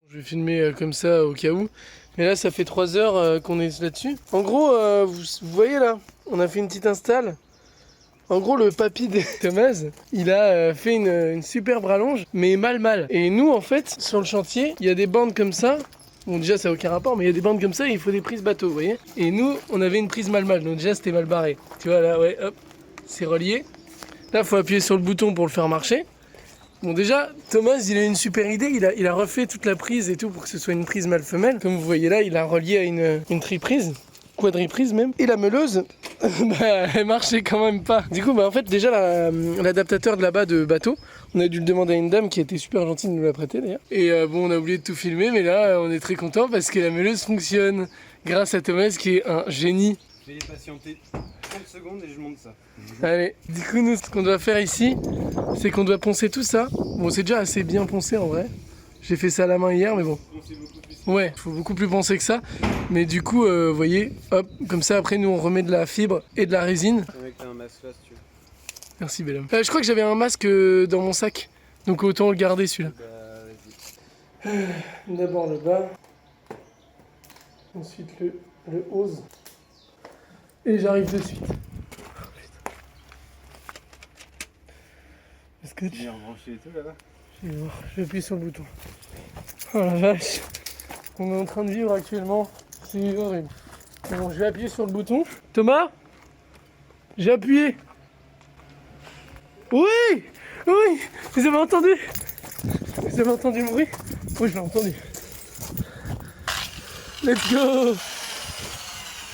Je vais filmer comme ça au cas où. Mais là, ça fait 3 heures qu'on est là-dessus. En gros, vous voyez là, on a fait une petite install. En gros, le papy de Thomas, il a fait une superbe rallonge, mais mal. Et nous, en fait, sur le chantier, il y a des bandes comme ça. Bon, déjà, ça n'a aucun rapport, mais il y a des bandes comme ça et il faut des prises bateau, vous voyez. Et nous, on avait une prise mal. Donc déjà, c'était mal barré. Tu vois, là, ouais, hop, c'est relié. Là, il faut appuyer sur le bouton pour le faire marcher. Bon, déjà, Thomas, il a une super idée. Il a refait toute la prise et tout pour que ce soit une prise mâle-femelle. Comme vous voyez là, il a relié à une triprise. Quadriprise même. Et la meuleuse, elle marchait quand même pas. Du coup, en fait, déjà, l'adaptateur de là-bas de bateau, on a dû le demander à une dame qui a été super gentille de nous la prêter d'ailleurs. Et bon, on a oublié de tout filmer, mais là, on est très content parce que la meuleuse fonctionne grâce à Thomas qui est un génie. Je vais les patienter 30 secondes et je monte ça. Allez, du coup, nous, ce qu'on doit faire ici, c'est qu'on doit poncer tout ça. Bon, c'est déjà assez bien poncé en vrai. J'ai fait ça à la main hier, mais bon. Ouais, faut beaucoup plus poncer que ça. Mais du coup, vous voyez, hop, comme ça, après, nous, on remet de la fibre et de la résine. Mec, t'as un masque là si tu veux. Merci, bel homme. Je crois que j'avais un masque dans mon sac. Donc, autant le garder, celui-là. Bah, vas-y. D'abord le bas. Ensuite, le hose. Et j'arrive de suite. Le scotch. Tu viens rebrancher et tout là-bas. Je vais voir, je vais appuyer sur le bouton. Oh la vache, on est en train de vivre actuellement, c'est horrible. Bon, je vais appuyer sur le bouton. Thomas, j'ai appuyé. Oui, oui, vous avez entendu? Vous avez entendu le bruit? Oui, je l'ai entendu. Let's go.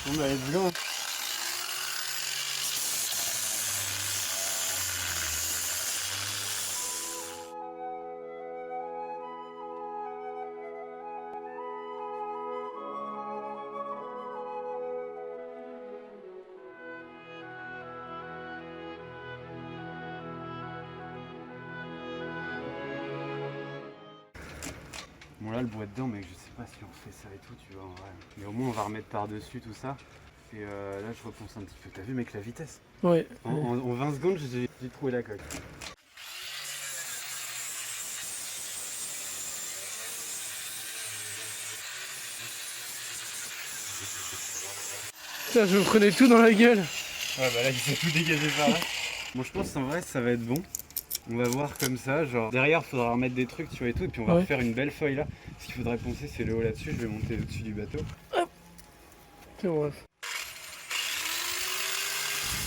Bon bah let's go. Bon là le bois dedans mec, je sais pas si on fait ça et tout tu vois en vrai. Mais au moins on va remettre par dessus tout ça. Et là je reponce un petit peu. T'as vu mec la vitesse? Ouais. En 20 secondes j'ai trouvé la coque. Tiens, je me prenais tout dans la gueule. Ouais bah là il s'est tout dégagé par là. Bon je pense en vrai ça va être bon. On va voir comme ça, genre derrière il faudra remettre des trucs tu vois et tout, et puis on va refaire une belle feuille là. Ce qu'il faudrait poncer c'est le haut là-dessus, je vais monter au-dessus du bateau. C'est bon, bref.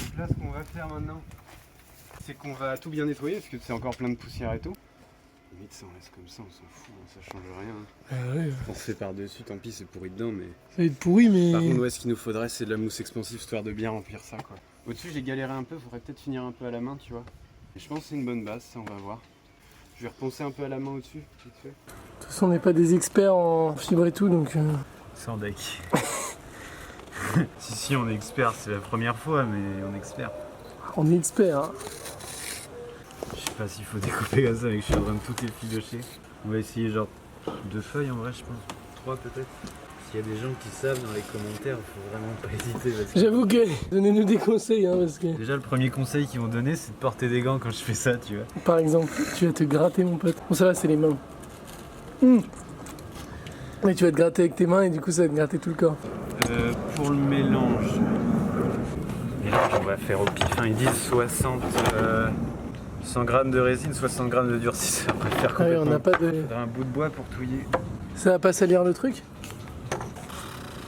Donc là ce qu'on va faire maintenant, c'est qu'on va tout bien nettoyer parce que c'est encore plein de poussière et tout. Limite ça on laisse comme ça, on s'en fout, ça change rien. Ah ouais. On se fait par dessus, tant pis c'est pourri dedans mais... Ça va être pourri mais... Par contre ouais ce qu'il nous faudrait c'est de la mousse expansive histoire de bien remplir ça quoi. Au-dessus j'ai galéré un peu, faudrait peut-être finir un peu à la main tu vois. Et je pense que c'est une bonne base, ça on va voir. Je vais reponcer un peu à la main au-dessus, vite fait. De toute façon on n'est pas des experts en fibre et tout donc... Sans deck. si on est expert, c'est la première fois mais on est expert. On est experts hein. Je sais pas s'il faut découper comme ça, mais je suis en train de tout effilocher. On va essayer genre 2 feuilles en vrai je pense. 3 peut-être. S'il y a des gens qui savent dans les commentaires, il faut vraiment pas hésiter. Parce que... J'avoue que donnez-nous des conseils hein, parce que... Déjà le premier conseil qu'ils vont donner c'est de porter des gants quand je fais ça tu vois. Par exemple, tu vas te gratter mon pote. Bon ça va c'est les mains. Mais tu vas te gratter avec tes mains et du coup ça va te gratter tout le corps. Pour le mélange, on va faire au pif, hein, ils disent 60... 100 g de résine, 60 g de durcisseur. On va faire Ah oui, on complètement. n'a pas de... Il faudrait un bout de bois pour touiller. Ça va pas salir le truc?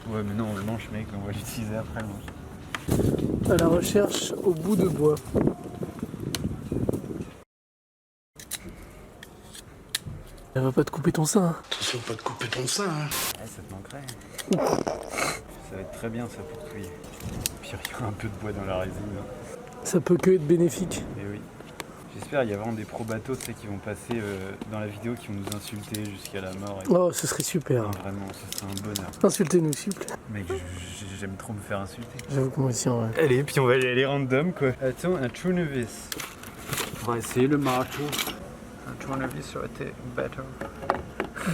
Ouais mais non on le mange mec, on va l'utiliser après le mange. À la recherche au bout de bois. Elle va pas te couper ton sein. Hein. Attention, pas de couper ton sein. Hein. Ouais ça te manquerait. Ça va être très bien ça pour touiller. Puis il y aura un peu de bois dans la résine. Ça peut que être bénéfique. Et oui. J'espère qu'il y a vraiment des pro bateaux tu sais, qui vont passer dans la vidéo qui vont nous insulter jusqu'à la mort. Et... Oh, ce serait super. Non, vraiment, ce serait un bonheur. Insultez-nous, s'il vous plaît. Mec, j'aime trop me faire insulter. J'avoue que moi aussi, en vrai. Allez, puis on va y aller random quoi. Attends, un tournevis. On va essayer le marteau. Un tournevis aurait été better.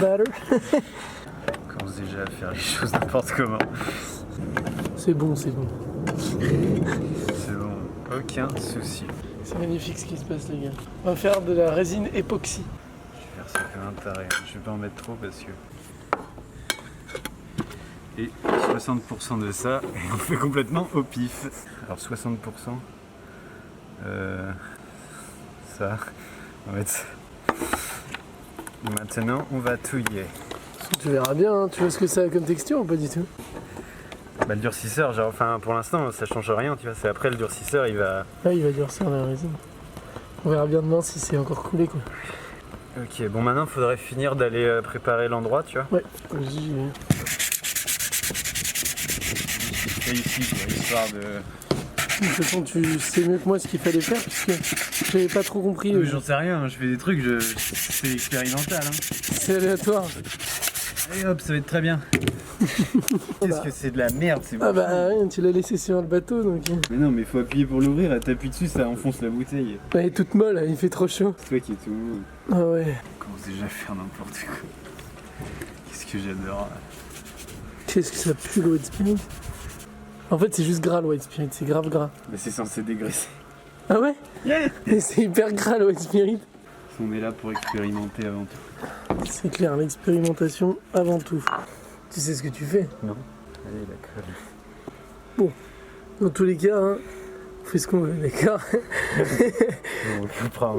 Batter. On commence déjà à faire les choses n'importe comment. C'est bon, c'est bon. C'est bon, aucun souci. C'est magnifique ce qui se passe, les gars. On va faire de la résine époxy. Je vais faire ça. un taré. Je vais pas en mettre trop parce que... Et 60% de ça, et on fait complètement au pif. Alors 60%, ça, on va mettre ça. Maintenant, on va touiller. Tu verras bien, hein. Tu vois ce que ça a comme texture ou pas du tout? Bah, le durcisseur, genre, enfin, pour l'instant, ça change rien, tu vois. C'est après le durcisseur, il va... Ah, il va durcir la résine. On verra bien demain si c'est encore coulé, quoi. Ok, bon, maintenant, il faudrait finir d'aller préparer l'endroit, tu vois. Ouais, j'y vais. Et ici, quoi, histoire de... De toute façon, tu sais mieux que moi ce qu'il fallait faire, puisque j'avais pas trop compris. J'en sais rien, je fais des trucs, c'est expérimental. Hein. C'est aléatoire. Et hop, ça va être très bien. Qu'est-ce que c'est de la merde, c'est Ah bah rien, tu l'as laissé sur le bateau donc. Mais non, mais il faut appuyer pour l'ouvrir, elle t'appuie dessus, ça enfonce la bouteille. Elle est toute molle, il fait trop chaud. C'est toi qui es tout mou. Ah ouais. Comment déjà faire n'importe quoi. Qu'est-ce que j'adore. Qu'est-ce que ça pue le White Spirit? En fait c'est juste gras le White Spirit, c'est grave gras. Mais c'est censé dégraisser. Ah ouais? Yeah. Et c'est hyper gras le White Spirit. On est là pour expérimenter avant tout. C'est clair, l'expérimentation avant tout. Tu sais ce que tu fais? Non. Allez, d'accord. Bon, dans tous les cas, hein, on fait ce qu'on veut, d'accord? On coupera.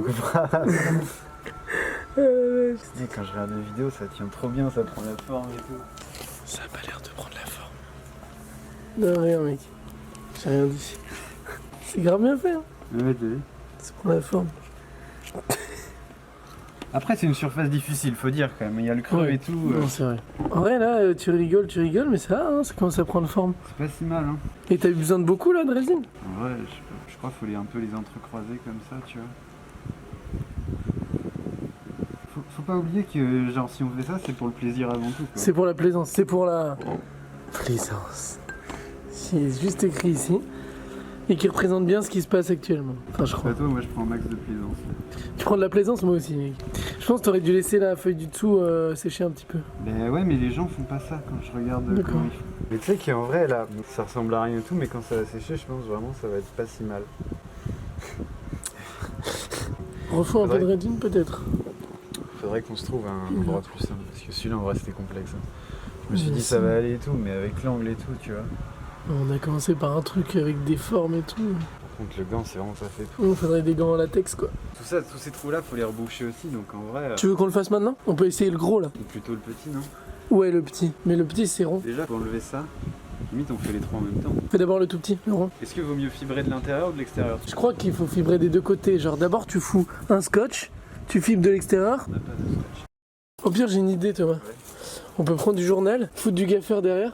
Quand je regarde les vidéos, ça tient trop bien, ça prend la forme et tout. Ça a pas l'air de prendre la forme. Non, rien mec. J'ai rien dit. C'est grave bien fait, hein. Ouais, t'as vu. Ça prend la forme. Après, c'est une surface difficile, faut dire quand même. Il y a le creux Ouais. et tout. Non, c'est vrai. En vrai, là, tu rigoles, mais ça, hein, ça commence à prendre forme. C'est pas si mal, hein. Et t'as eu besoin de beaucoup, là, de résine? En vrai, je crois qu'il faut un peu les entrecroiser comme ça, tu vois. Faut pas oublier que, genre, si on fait ça, c'est pour le plaisir avant tout, quoi. C'est pour la plaisance, c'est pour la plaisance. C'est juste écrit ici. Et qui représente bien ce qui se passe actuellement. Enfin, je crois. Pas toi, moi je prends un max de plaisance. Tu prends de la plaisance, moi aussi, mec. Je pense que t'aurais dû laisser la feuille du dessous sécher un petit peu. Mais ouais, mais les gens font pas ça quand je regarde D'accord. comment ils font. Mais tu sais qu'en vrai, là, ça ressemble à rien et tout, mais quand ça va sécher, je pense vraiment ça va être pas si mal. Refous un peu de résine, peut-être. Faudrait qu'on se trouve un endroit plus simple, parce que celui-là en vrai c'était complexe. Hein. Je me suis dit ça va aller et tout, mais avec l'angle et tout, tu vois. On a commencé par un truc avec des formes et tout. Par contre, le gant, c'est vraiment pas fait pour. Il faudrait des gants en latex, quoi. Tout ça, tous ces trous-là, faut les reboucher aussi, donc en vrai. Tu veux qu'on le fasse maintenant? On peut essayer le gros, là. Plutôt le petit, non? Ouais, le petit. Mais le petit, c'est rond. Déjà, pour enlever ça, limite on fait les trois en même temps. Fais d'abord le tout petit, le rond. Est-ce qu'il vaut mieux fibrer de l'intérieur ou de l'extérieur? Je crois qu'il faut fibrer des deux côtés. Genre, d'abord, tu fous un scotch, tu fibres de l'extérieur. On n'a pas de scotch. Au pire, j'ai une idée, Thomas. Ouais. On peut prendre du journal, foutre du gaffeur derrière,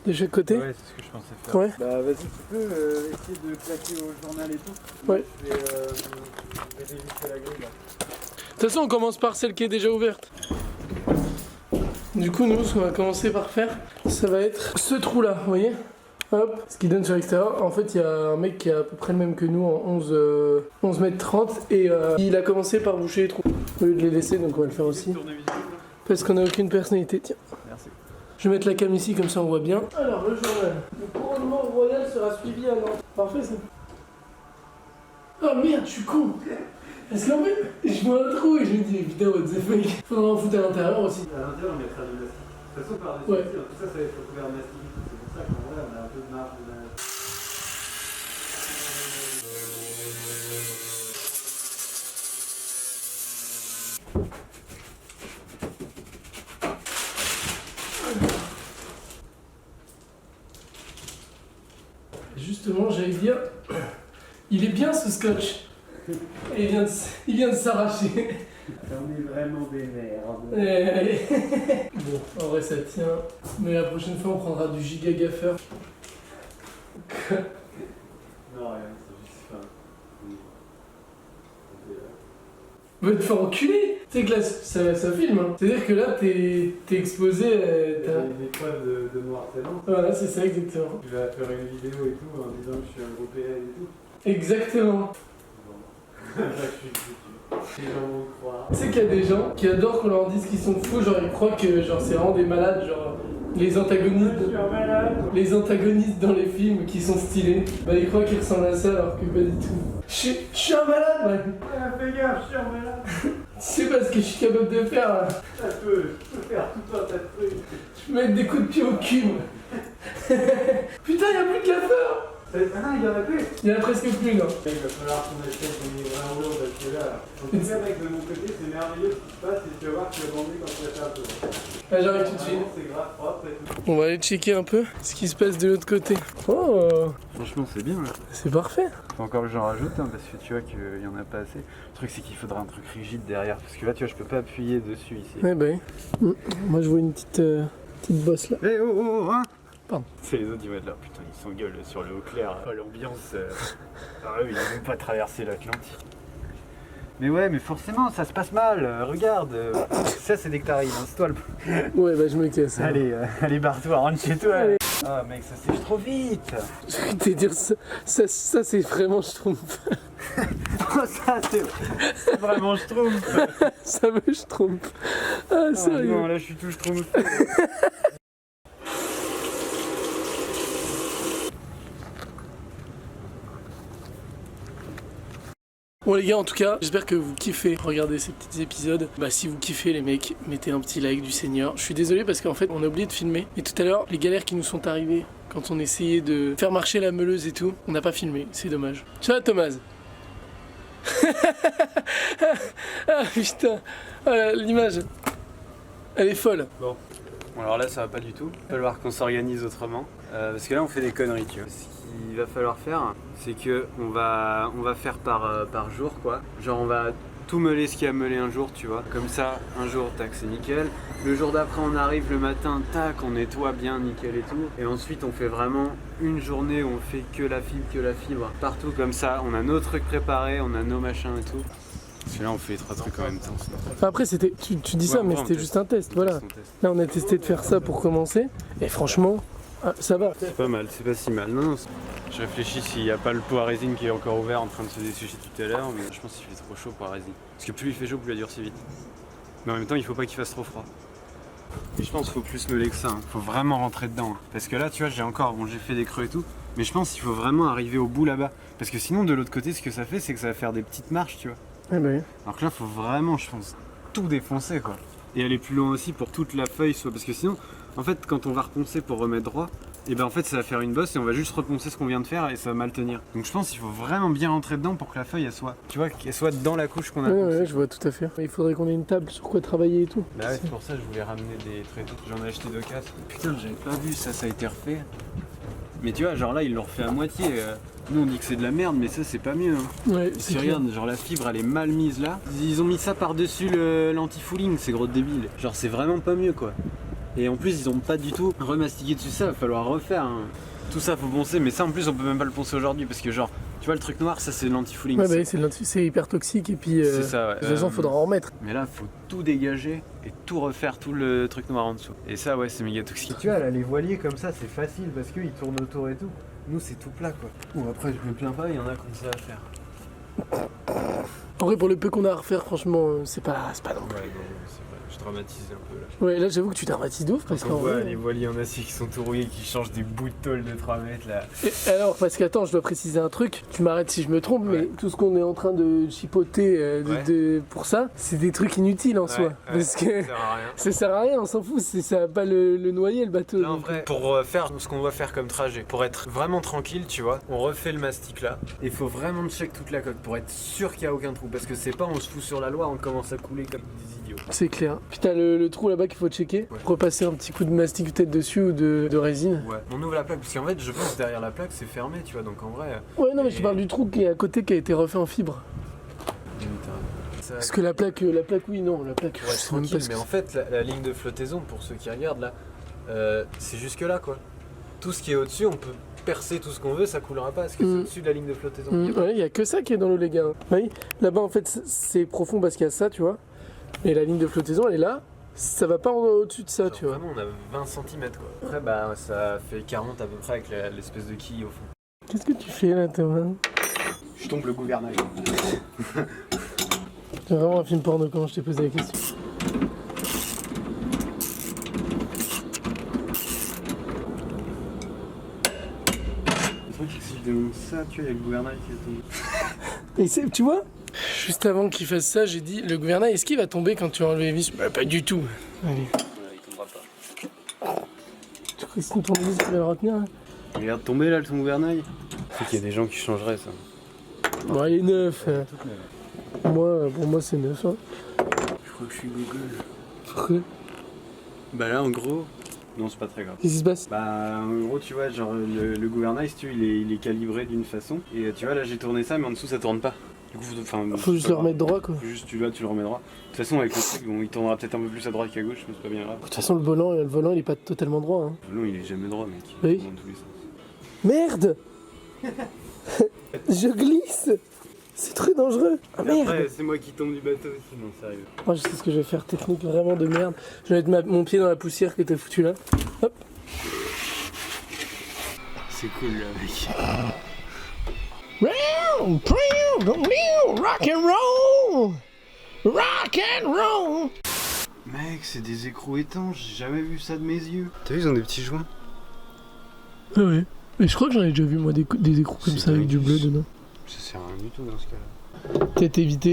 de chaque côté. Ouais, c'est ce que je pensais faire. Ouais. Bah vas-y, tu peux essayer de claquer au journal et tout. Ouais. Je vais dévisser la grille là. De toute façon, on commence par celle qui est déjà ouverte. Du coup, nous, ce qu'on va commencer par faire, ça va être ce trou-là, vous voyez? Hop, ce qui donne sur l'extérieur. En fait, il y a un mec qui est à peu près le même que nous, en 11 mètres 30, et il a commencé par boucher les trous. Au lieu de les laisser, donc on va le faire aussi. Parce qu'on n'a aucune personnalité, tiens. Merci. Je vais mettre la cam ici, comme ça on voit bien. Alors, le journal. Le couronnement royal sera suivi à Nantes. Parfait, ça. Oh merde, je suis con. Parce qu'en fait, je vois un trou et je me dis, putain, what the fuck. Faudra en foutre à l'intérieur aussi. À l'intérieur, on mettra du mastic. De toute façon, par-dessus, Ouais. tout ça, ça va être recouvert de mastic. C'est pour ça qu'en vrai, on a un peu de marge de manœuvre. Justement, j'allais dire, il est bien ce scotch. Et il vient de s'arracher. On est vraiment des merdes. Bon, en vrai ça tient. Mais la prochaine fois on prendra du giga gaffeur. Non, rien, c'est juste fin. Va te faire enculer. Tu sais que là ça filme. Hein. C'est-à-dire que là t'es exposé. T'as une épreuve de harcèlement. Voilà, c'est ça exactement. Tu vas faire une vidéo et tout en disant que je suis un gros PL et tout. Exactement. Là, je suis foutu. Les gens vont croire. Tu sais qu'il y a des gens qui adorent qu'on leur dise qu'ils sont fous, genre ils croient que genre c'est vraiment des malades, genre les antagonistes. Je suis un malade. Les antagonistes dans les films qui sont stylés, bah ils croient qu'ils ressemblent à ça alors que pas du tout. Je suis un malade, ouais. Fais gaffe, je suis un malade. sais pas ce que je suis capable de faire là. Je peux faire tout un tas de trucs. Je peux mettre des coups de pied au cul. Moi. Putain, y'a plus de gaffeur. Ah non, il y en a plus. Il y en a presque plus, non. Il va falloir qu'on achète des livres à rouleau parce que là, en tout cas, mec, de mon côté, c'est merveilleux ce qui se passe et tu vas voir que tu vas bander quand tu vas faire un peu. Ah, j'arrive tout de suite. C'est grave propre et tout. On va aller checker un peu ce qui se passe de l'autre côté. Oh, Franchement, c'est bien là. c'est parfait. Faut encore que j'en rajoute hein, parce que tu vois qu'il y en a pas assez. Le truc, c'est qu'il faudra un truc rigide derrière parce que là, tu vois, je peux pas appuyer dessus ici. Ouais, bah oui. Moi, je vois une petite bosse là. Eh oh oh oh hein. Pardon. C'est les autres, ils vont être là, putain, ils s'engueulent sur le haut clair. Oh, l'ambiance. Ah oui, ils vont pas traverser l'Atlantique. Mais ouais, mais forcément, ça se passe mal. Regarde, ça c'est dès que t'arrives, installe. Ouais, bah je me casse. Allez, allez, barre-toi, rentre chez toi. Allez. Ah mec, ça sèche trop vite. Je vais te dire ça c'est vraiment Schtroumpf. Oh, ça c'est vraiment Schtroumpf. Ça me Schtroumpf. Ah, Oh, sérieux. non, là je suis tout Schtroumpf. Bon les gars, en tout cas, j'espère que vous kiffez regarder ces petits épisodes. Bah si vous kiffez les mecs, mettez un petit like du Seigneur. Je suis désolé parce qu'en fait on a oublié de filmer. Et tout à l'heure, les galères qui nous sont arrivées quand on essayait de faire marcher la meuleuse et tout, on n'a pas filmé, c'est dommage. Tu vois Thomas. Ah putain, ah, l'image, elle est folle. Bon, alors là ça va pas du tout. Il va falloir qu'on s'organise autrement. Parce que là on fait des conneries, tu vois. Ce qu'il va falloir faire, c'est que on va faire par jour quoi. Genre on va tout meuler ce qu'il y a meulé un jour, tu vois. Comme ça, un jour, tac, c'est nickel. Le jour d'après, on arrive le matin, tac, on nettoie bien, nickel et tout. Et ensuite, on fait vraiment une journée où on fait que la fibre, partout comme ça. On a nos trucs préparés, on a nos machins et tout. Parce que là, on fait les 3 trucs en même temps. Enfin, après, c'était, tu dis ça, mais c'était juste un test, voilà. Là, on a testé de faire ça pour commencer. Et franchement, ça va. C'est pas mal, c'est pas si mal. Non, je réfléchis s'il n'y a pas le pot à résine qui est encore ouvert en train de se dessécher tout à l'heure, mais je pense qu'il fait trop chaud pour la résine. Parce que plus il fait chaud, plus il durcit vite. Mais en même temps, il faut pas qu'il fasse trop froid. Et je pense qu'il faut plus meuler que ça, hein. Faut vraiment rentrer dedans. Hein. Parce que là, tu vois, j'ai fait des creux et tout, mais je pense qu'il faut vraiment arriver au bout là-bas. Parce que sinon, de l'autre côté, ce que ça fait, c'est que ça va faire des petites marches, tu vois. Eh ben. Alors que là, faut vraiment, je pense, tout défoncer, quoi. Et aller plus loin aussi pour toute la feuille, soit parce que sinon, en fait, quand on va reponcer pour remettre droit, et ben en fait ça va faire une bosse et on va juste reponcer ce qu'on vient de faire et ça va mal tenir. Donc je pense qu'il faut vraiment bien rentrer dedans pour que la feuille elle soit, tu vois, qu'elle soit dans la couche qu'on a. Ouais, je vois tout à fait. Il faudrait qu'on ait une table sur quoi travailler et tout. Bah ouais, c'est pour ça que je voulais ramener des tréteaux. J'en ai acheté 2 casses. Putain, j'avais pas vu ça, ça a été refait. Mais tu vois, genre là ils l'ont refait à moitié. Nous on dit que c'est de la merde, mais ça c'est pas mieux. Hein. Ouais, si tu regardes, genre la fibre elle est mal mise là. Ils ont mis ça par-dessus l'anti-fouling, ces gros débiles. Genre c'est vraiment pas mieux quoi. Et en plus ils ont pas du tout remastiqué dessus ça, il va falloir refaire. Hein. Tout ça faut poncer, mais ça en plus on peut même pas le poncer aujourd'hui parce que genre, tu vois le truc noir, ça c'est l'anti-fouling. Ouais, bah c'est hyper toxique et puis c'est ça, ouais. de toute façon faudra en remettre. Mais là faut tout dégager et tout refaire, tout le truc noir en dessous. Et ça ouais c'est méga toxique. Tu vois là les voiliers comme ça c'est facile parce qu'ils tournent autour et tout. Nous c'est tout plat quoi. Bon après je me plains pas, il y en a comme ça à faire. En vrai pour le peu qu'on a à refaire franchement c'est pas non plus. Ouais non, c'est vrai, je dramatise un peu là. Ouais là j'avoue que tu dramatises d'ouf parce qu'on voit les voiliers en acier qui sont tout rouillés, qui changent des bouts de tôle de 3 mètres là. Et alors parce qu'attends je dois préciser un truc, tu m'arrêtes si je me trompe mais tout ce qu'on est en train de chipoter pour ça, c'est des trucs inutiles en soi. Parce que ça sert à rien, on s'en fout, ça va pas le noyer le bateau. Là en vrai, pour faire ce qu'on doit faire comme trajet, pour être vraiment tranquille tu vois, on refait le mastic là. Il faut vraiment check toute la coque pour être sûr qu'il n'y a aucun trou. Parce que c'est pas on se fout sur la loi, on commence à couler comme des idiots. C'est clair. Putain le trou là-bas qu'il faut checker, repasser un petit coup de mastic peut-être dessus ou de résine. Ouais, on ouvre la plaque parce qu'en fait je pense que derrière la plaque c'est fermé tu vois, donc en vrai... Ouais non mais je parle du trou qui est à côté qui a été refait en fibre. Parce que la plaque oui non, la plaque... Ouais, tranquille, mais en fait la ligne de flottaison pour ceux qui regardent là, c'est jusque là quoi. Tout ce qui est au-dessus on peut percer tout ce qu'on veut, ça coulera pas parce que c'est au-dessus de la ligne de flottaison. Ouais, il y a que ça qui est dans l'eau les gars. Oui, là-bas en fait c'est profond parce qu'il y a ça tu vois. Et la ligne de flottaison elle est là, ça va pas au-dessus de ça alors, tu vois. Vraiment on a 20 cm quoi. Après bah ça fait 40 à peu près avec l'espèce de quille au fond. Qu'est-ce que tu fais là Thomas? Je tombe le gouvernail. C'est vraiment un film porno quand je t'ai posé la question. Le truc c'est que si je demande ça, tu vois, il y a le gouvernail qui est tombé. Et tu vois, Juste avant qu'il fasse ça, j'ai dit, le gouvernail, est-ce qu'il va tomber quand tu vas enlever les vis? Bah pas du tout. Allez. Il tombera pas. Tu crois que c'est une tournevis qui va le retenir hein? Il regarde tomber là, ton gouvernail. C'est qu'il y a des gens qui changeraient ça. Bon, il est neuf. Toute neuve. Moi, pour moi, c'est neuf. Hein. Je crois que je suis Google. Pourquoi? Bah là, en gros... Non, c'est pas très grave. Qu'est-ce qui se passe? Bah, en gros, tu vois, genre, le gouvernail, si tu veux, il est calibré d'une façon. Et tu vois, là, j'ai tourné ça, mais en dessous, ça tourne pas. Du coup, Faut juste le remettre droit, quoi. Juste, tu le remets droit. De toute façon, avec le truc, bon, il tournera peut-être un peu plus à droite qu'à gauche, mais c'est pas bien grave. De toute façon, le volant, il est pas totalement droit. Hein. Le volant, il est jamais droit, mec. Oui. Il tourne dans tous les sens. Merde. Je glisse. C'est très dangereux. Ah merde. Après, c'est moi qui tombe du bateau aussi, non, sérieux. Moi, je sais ce que je vais faire, technique vraiment de merde. Je vais mettre mon pied dans la poussière que t'as foutu là. Hop. C'est cool, là, mec. Rock and roll. Rock and roll. Mec, c'est des écrous étanches, j'ai jamais vu ça de mes yeux. T'as vu, ils ont des petits joints. Ah ouais. Mais je crois que j'en ai déjà vu, moi, des écrous comme C'est ça avec dingue. du bleu dedans. Ça sert à rien du tout dans ce cas-là. Peut-être éviter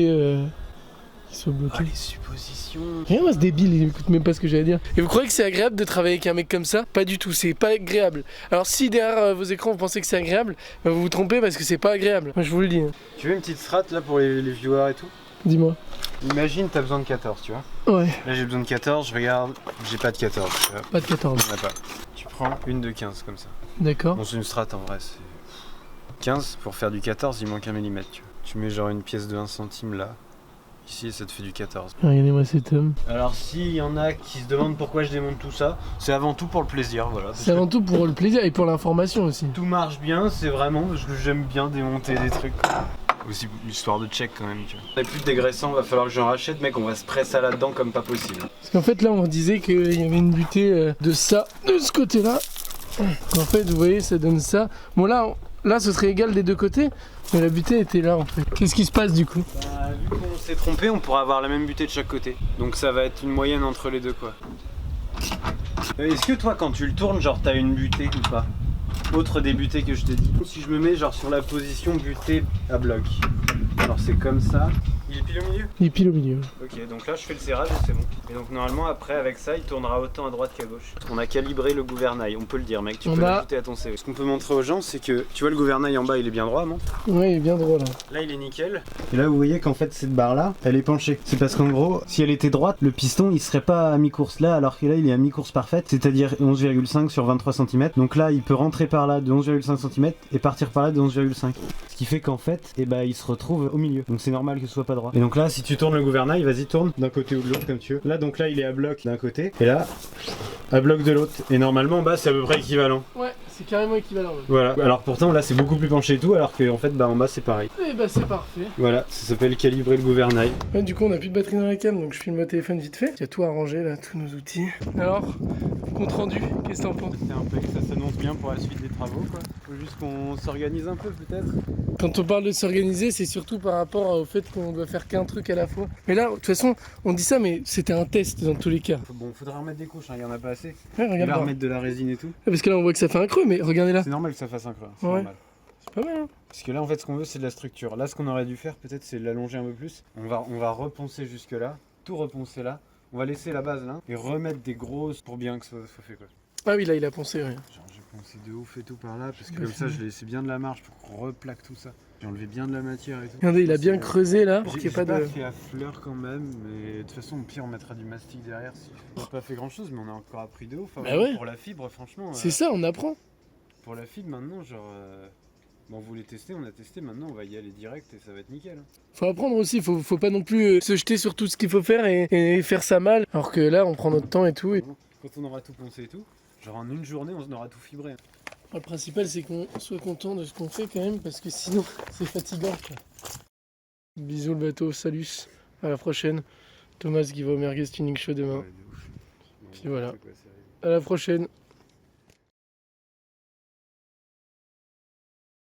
qu'ils soient bloqués. Ah, les suppositions. Rien, moi, c'est débile, il écoute même pas ce que j'ai à dire. Et vous croyez que c'est agréable de travailler avec un mec comme ça? Pas du tout, c'est pas agréable. Alors si derrière vos écrans vous pensez que c'est agréable, bah, vous vous trompez parce que c'est pas agréable. Moi je vous le dis. Hein. Tu veux une petite strat là pour les viewers et tout? Dis-moi. Imagine, t'as besoin de 14, tu vois. Ouais, Là, j'ai besoin de 14, je regarde, j'ai pas de 14. Tu vois. pas de 14. On en a pas. Tu prends une de 15 comme ça. D'accord. Bon, c'est une strat en vrai. C'est 15 pour faire du 14, il manque 1 mm. Tu vois. Tu mets genre une pièce de 1 centime là. Ici, ça te fait du 14. Regardez-moi cet homme. Alors, s'il y en a qui se demandent pourquoi je démonte tout ça, c'est avant tout pour le plaisir, voilà. Parce C'est que avant tout pour le plaisir et pour l'information aussi. tout marche bien, c'est vraiment parce que j'aime bien démonter des trucs. Aussi l'histoire de check quand même, tu vois. On n'a plus de dégraissant, va falloir que j'en rachète, mec, on va se presser ça là-dedans comme pas possible. Parce qu'en fait là on disait qu'il y avait une butée de ça, de ce côté-là. En fait vous voyez ça donne ça. Bon là ce serait égal des deux côtés, mais la butée était là en fait. Qu'est-ce qui se passe du coup? Bah, vu qu'on s'est trompé, on pourra avoir la même butée de chaque côté. Donc ça va être une moyenne entre les deux quoi. Est-ce que toi quand tu le tournes, genre t'as une butée ou pas? Autre des butées que je t'ai dit. Si je me mets genre sur la position butée à bloc, alors c'est comme ça. Il est pile au milieu? Il est pile au milieu. Ok, donc là je fais le serrage et c'est bon. Et donc normalement après avec ça il tournera autant à droite qu'à gauche. On a calibré le gouvernail, on peut le dire mec, tu peux l'ajouter à ton CV. Ce qu'on peut montrer aux gens c'est que tu vois le gouvernail en bas il est bien droit, montre. Ouais il est bien droit là. Là il est nickel. Et là vous voyez qu'en fait cette barre là elle est penchée. C'est parce qu'en gros si elle était droite le piston il serait pas à mi-course là alors que là il est à mi-course parfaite. C'est-à-dire 11,5 sur 23 cm. Donc là il peut rentrer par là de 11,5 cm et partir par là de 11,5. Ce qui fait qu'en fait il se retrouve au milieu. Donc c'est normal que ce soit pas droit. Et donc là si tu tournes le gouvernail, vas-y tourne d'un côté ou de l'autre comme tu veux. Là donc là il est à bloc d'un côté et là à bloc de l'autre. Et normalement en bas c'est à peu près équivalent. Ouais c'est carrément équivalent. Ouais. Voilà. Alors pourtant là c'est beaucoup plus penché et tout alors qu'en fait en bas c'est pareil. Et bah c'est parfait. Voilà, ça s'appelle calibrer le gouvernail. Ouais, du coup on a plus de batterie dans la cam donc je filme au téléphone vite fait. Il y a tout arrangé là, tous nos outils. Alors, compte rendu, qu'est-ce que t'en penses? C'est un peu que ça s'annonce bien pour la suite des travaux quoi. Faut juste qu'on s'organise un peu peut-être. Quand on parle de s'organiser, c'est surtout par rapport au fait qu'on doit faire qu'un truc à la fois. Mais là, de toute façon, on dit ça, mais c'était un test dans tous les cas. Bon, faudra remettre des couches, il y en a pas assez. Ouais, Il regarde va là. remettre de la résine et tout. Parce que là, on voit que ça fait un creux, mais regardez là. C'est normal que ça fasse un creux, c'est Ouais. normal. C'est pas mal, hein. Parce que là, en fait, ce qu'on veut, c'est de la structure. Là, ce qu'on aurait dû faire, peut-être, c'est l'allonger un peu plus. On va reponcer jusque là, tout reponcer là. On va laisser la base là et remettre des grosses pour bien que ça soit fait quoi. Ah oui, là, il a poncé, ouais. Genre, j'ai poncé de ouf et tout par là, parce que Bah, comme ça, je laissais bien de la marge pour qu'on replaque tout ça. J'ai enlevé bien de la matière et tout. Regardez, il a bien C'est- creusé là pour qu'il J'ai n'y ait pas pas de. fait à fleur quand même, mais de toute façon, au pire, on mettra du mastic derrière. On n'a pas fait grand chose, mais on a encore appris de ouf. Enfin, Bah ouais. Pour la fibre, franchement. C'est ça, on apprend. Pour la fibre, maintenant, genre. Bon, on voulait tester, on a testé, maintenant on va y aller direct et ça va être nickel. Faut apprendre aussi, faut pas non plus se jeter sur tout ce qu'il faut faire et faire ça mal. Alors que là, on prend notre temps et tout. Et... Quand on aura tout poncé et tout, genre en une journée, on aura tout fibré. Le principal, c'est qu'on soit content de ce qu'on fait quand même, parce que sinon, c'est fatigant. Quoi. Bisous le bateau, salut, à la prochaine. Thomas qui va au Merguez Tuning Show demain. Ouais, de ouf. Puis voilà. Quoi, sérieux. À la prochaine.